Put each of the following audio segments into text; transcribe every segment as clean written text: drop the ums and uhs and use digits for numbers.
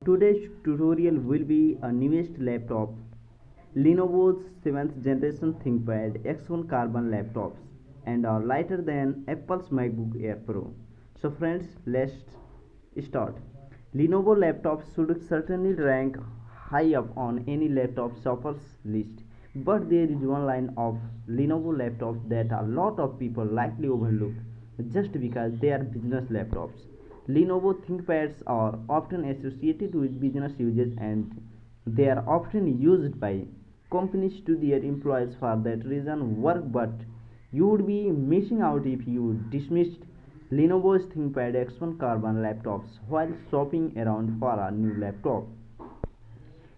Today's tutorial will be a newest laptop, Lenovo's 7th generation ThinkPad X1 Carbon laptops, and are lighter than Apple's MacBook Air Pro. So friends, let's start. Lenovo laptops should certainly rank high up on any laptop shoppers list, but there is one line of Lenovo laptops that a lot of people likely overlook just because they are business laptops. Lenovo ThinkPads are often associated with business uses, and they are often used by companies to their employees for that reason work, but you would be missing out if you dismissed Lenovo's ThinkPad X1 Carbon laptops while shopping around for a new laptop.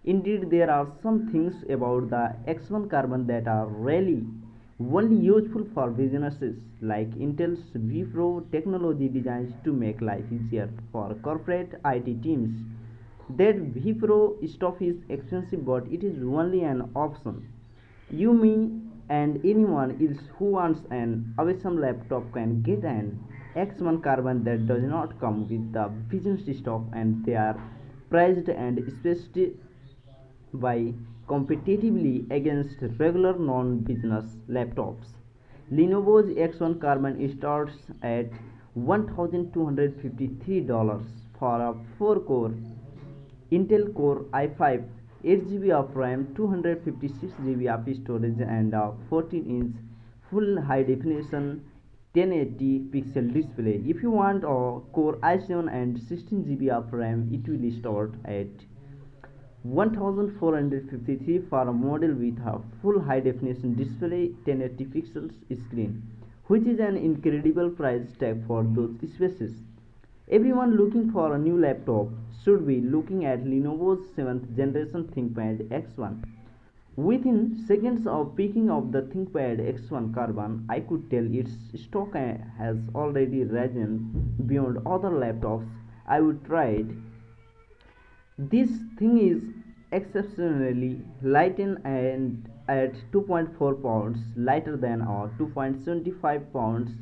Indeed, there are some things about the X1 Carbon that are really only useful for businesses, like Intel's vPro technology designed to make life easier for corporate IT teams. That vPro stuff is expensive, but it is only an option. You, me, and anyone else who wants an awesome laptop can get an X1 Carbon that does not come with the business stuff, and they are priced and specified by competitively against regular non-business laptops. Lenovo's X1 Carbon starts at $1,253 for a 4-core Intel Core i5, 8 GB of RAM, 256 GB of storage, and a 14-inch full high-definition 1080 pixel display. If you want a Core i7 and 16 GB of RAM, it will start at 1453 for a model with a full high definition display 1080 pixels screen, which is an incredible price tag for those specs. Everyone looking for a new laptop should be looking at Lenovo's 7th generation ThinkPad X1. Within seconds of picking up the ThinkPad X1 Carbon, I could tell its stock has already risen beyond other laptops I would tried. This thing is exceptionally light and at 2.4 pounds, lighter than a 2.75 pounds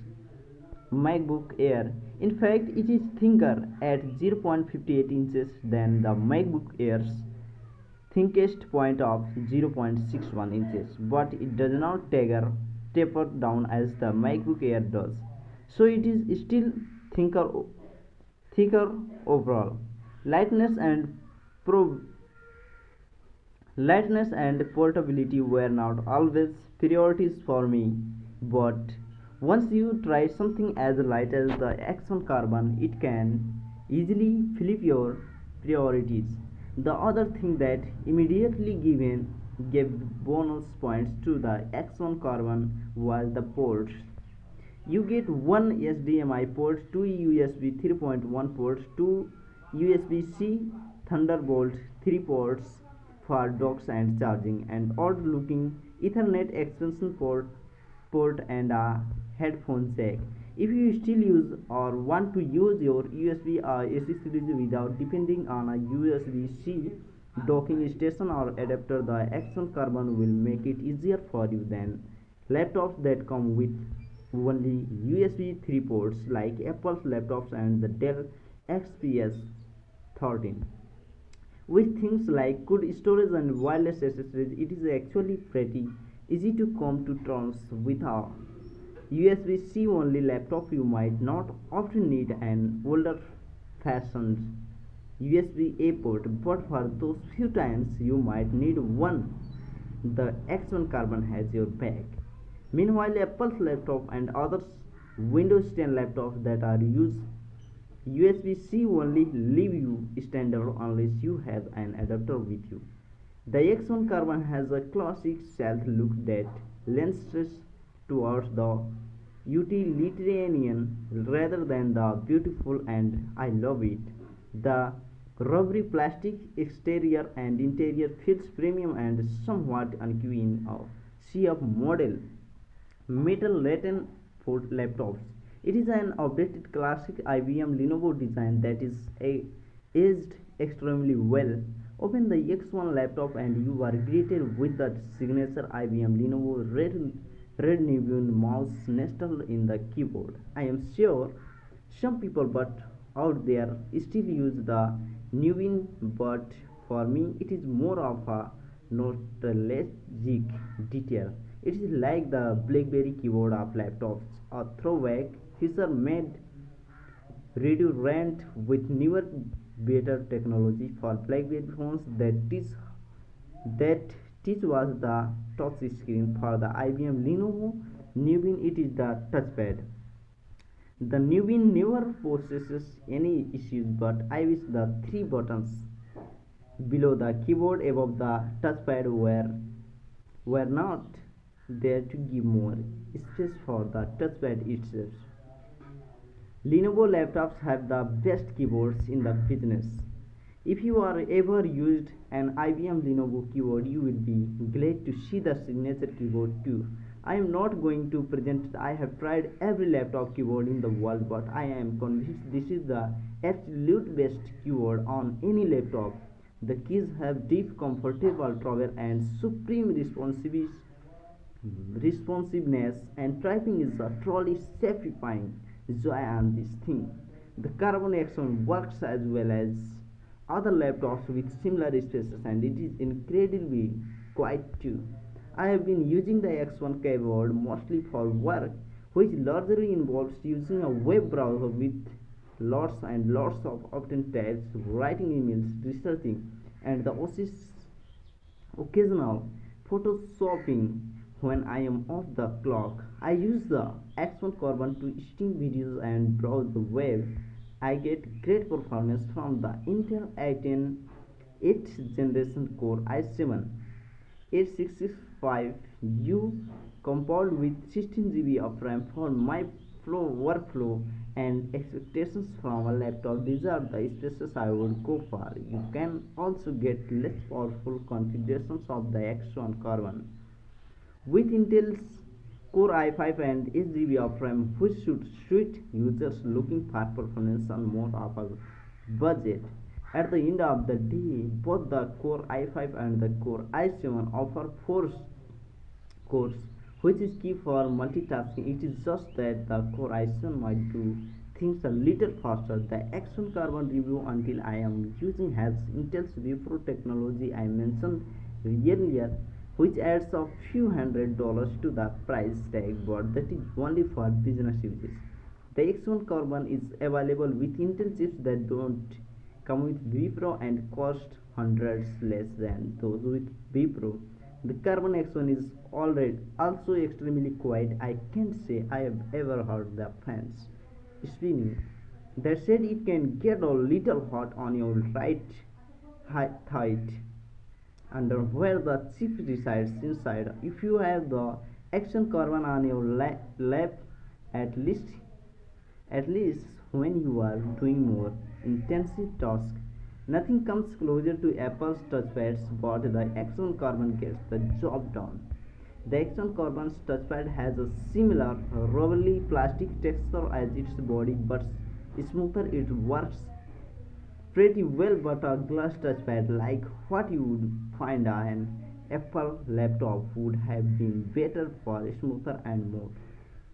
MacBook Air. In fact, it is thinner at 0.58 inches than the MacBook Air's thickest point of 0.61 inches, but it does not taper down as the MacBook Air does. So it is still thicker overall. Lightness and portability were not always priorities for me, but once you try something as light as the X1 Carbon, it can easily flip your priorities. The other thing that immediately gave bonus points to the X1 Carbon was the ports. You get one HDMI port, two USB 3.1 ports, two USB-C Thunderbolt 3 ports for docks and charging, and odd-looking Ethernet extension port and a headphone jack. If you still use or want to use your USB or AC series without depending on a USB-C docking station or adapter, the X1 Carbon will make it easier for you than laptops that come with only USB 3 ports like Apple's laptops and the Dell XPS 13. With things like good storage and wireless accessories, it is actually pretty easy to come to terms with a USB-C only laptop. You might not often need an older fashioned USB-A port, but for those few times you might need one, the X1 Carbon has your back. Meanwhile, Apple's laptop and others Windows 10 laptops that are used USB-C only leave you standard unless you have an adapter with you. The X1 Carbon has a classic stealth look that lends stress towards the utilitarian rather than the beautiful, and I love it. The rubbery plastic exterior and interior feels premium and somewhat uncool in a sea of model metal laden laptops. It is an updated classic IBM Lenovo design that is aged extremely well. Open the X1 laptop and you are greeted with the signature IBM Lenovo red neon mouse nestled in the keyboard. I am sure some people but out there still use the new, but for me it is more of a nostalgic detail. It is like the BlackBerry keyboard of laptops, a throwback feature made redundant with newer, better technology for BlackBerry phones. That was the touch screen for the IBM Lenovo Newbin. It is the touchpad. The Newbin never possesses any issues, but I wish the three buttons below the keyboard above the touchpad were not there to give more space for the touchpad itself. Lenovo laptops have the best keyboards in the business. If you are ever used an IBM Lenovo keyboard, you will be glad to see the signature keyboard too. I am not going to present I have tried every laptop keyboard in the world, but I am convinced this is the absolute best keyboard on any laptop. The keys have deep, comfortable travel and supreme responsiveness, and typing is a truly satisfying joy on this thing. The carbon action works as well as other laptops with similar spaces, and it is incredibly quiet too. I have been using the X1 keyboard mostly for work, which largely involves using a web browser with lots and lots of open tabs, writing emails, researching, and the occasional photoshopping. When I am off the clock, I use the X1 Carbon to stream videos and browse the web. I get great performance from the Intel i10 8th generation Core i7 8665U coupled with 16 GB of RAM for my workflow and expectations from a laptop. These are the spaces I would go for. You can also get less powerful configurations of the X1 Carbon with Intel's Core i5 and 8 GB of RAM, which should suit users looking for performance on more of a budget. At the end of the day, both the Core i5 and the Core i7 offer 4 cores, which is key for multitasking. It is just that the Core i7 might do things a little faster. The X1 Carbon review until I am using has Intel's Vipro technology I mentioned earlier, which adds a few $100s to the price tag, but that is only for business uses. The X1 Carbon is available with Intel chips that don't come with Vipro and cost hundreds less than those with Vipro. The Carbon X1 is already also extremely quiet. I can't say I have ever heard the fans spinning. That said, it can get a little hot on your right thigh under where the chip resides inside. If you have the Action Carbon on your lap, at least when you are doing more intensive tasks, nothing comes closer to Apple's touchpads, but the Action Carbon gets the job done. The Action Carbon's touchpad has a similar rubbery plastic texture as its body, but smoother. It works pretty well, but a glass touchpad like what you would find on an Apple laptop would have been better for smoother and more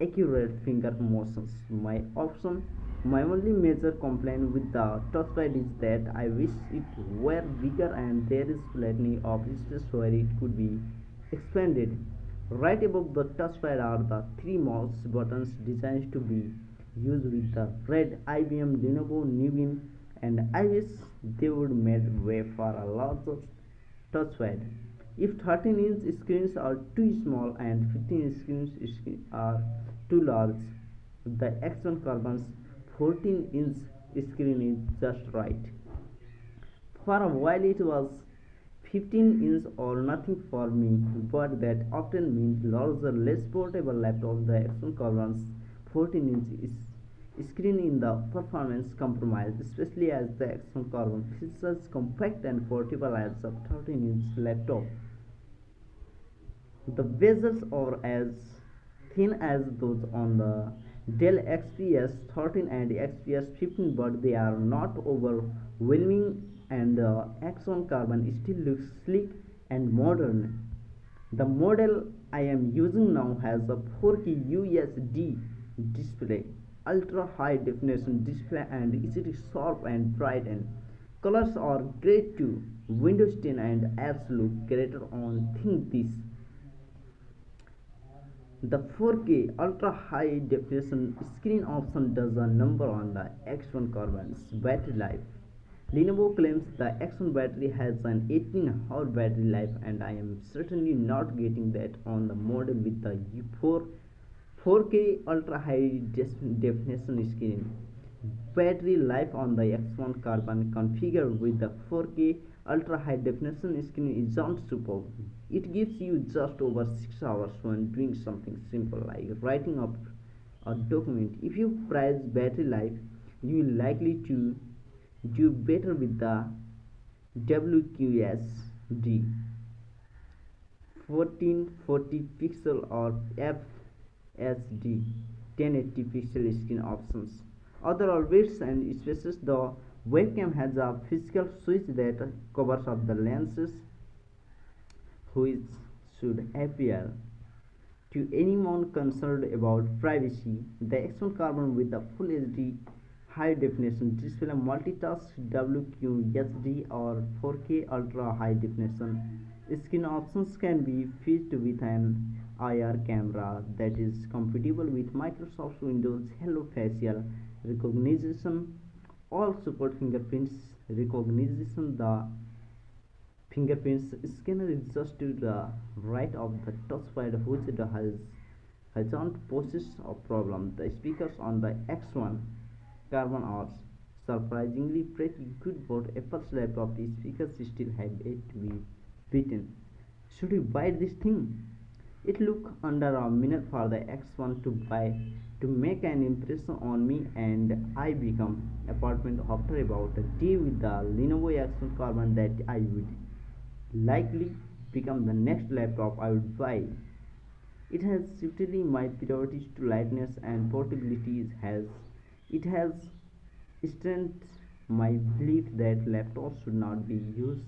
accurate finger motions. My only major complaint with the touchpad is that I wish it were bigger and there is plenty of space where it could be expanded. Right above the touchpad are the three mouse buttons designed to be used with the red IBM Lenovo Newbin, and I wish they would make way for a larger touchpad. If 13-inch screens are too small and 15-inch screens are too large, the Action Carbon's 14-inch screen is just right. For a while it was 15-inch or nothing for me, but that often means larger, less portable laptops. The Action Carbon's 14-inch screen in the performance compromise, especially as the Action Carbon feels as compact and portable as a 13-inch laptop. The bezels are as thin as those on the Dell XPS 13 and XPS 15, but they are not overwhelming, and the Action Carbon still looks sleek and modern. The model I am using now has a 4K UHD display, ultra high definition display, and it is sharp and bright and Colors are great too. Windows 10 and apps look greater on Think This. The 4K ultra high definition screen option does a number on the X1 Carbon's battery life. Lenovo claims the X1 battery has an 18-hour battery life, and I am certainly not getting that on the model with the 4K ultra high definition screen. Battery life on the X1 Carbon configured with the 4K ultra high definition screen isn't superb. It gives you just over 6 hours when doing something simple like writing up a document. If you price battery life, you are likely to do better with the WQHD 1440 pixel or FSD 1080 pixel screen options. Other orbits and spaces, the webcam has a physical switch that covers up the lenses, which should appeal to anyone concerned about privacy. The X1 Carbon with the full HD high definition display, multitask WQHD or 4K ultra high definition screen options can be fitted with an IR camera that is compatible with Microsoft Windows Hello facial recognition. All support fingerprints recognition. The fingerprints scanner is just to the right of the touchpad, which hasn't posed a problem. The speakers on the X1 Carbon are surprisingly pretty good, but Apple's laptop speakers still have yet to be beaten. Should you buy this thing? It took under a minute for the X1 to make an impression on me, and I become apartment after about a day with the Lenovo X1 Carbon that I would likely become the next laptop I would buy. It has shifted my priorities to lightness and portability. It has strengthened my belief that laptops should not be used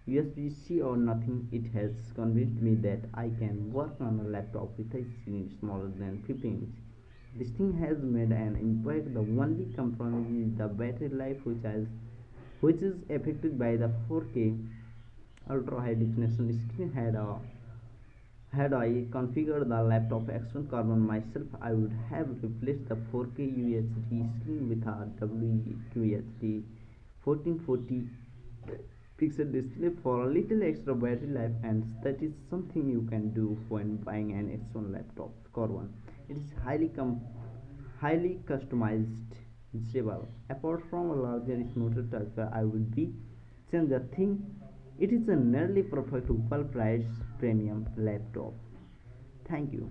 USB-C or nothing. It has convinced me that I can work on a laptop with a screen smaller than 15 inch. This thing has made an impact. The only compromise is the battery life, which is affected by the 4K ultra high definition screen. Had I configured the laptop X1 Carbon myself, I would have replaced the 4K UHD screen with a WQHD 1440 pixel display for a little extra battery life, and that is something you can do when buying an X1 laptop Carbon. It is highly customizable. Apart from a larger smoother touchpad, I would be change the thing. It is a nearly perfect well priced premium laptop. Thank you.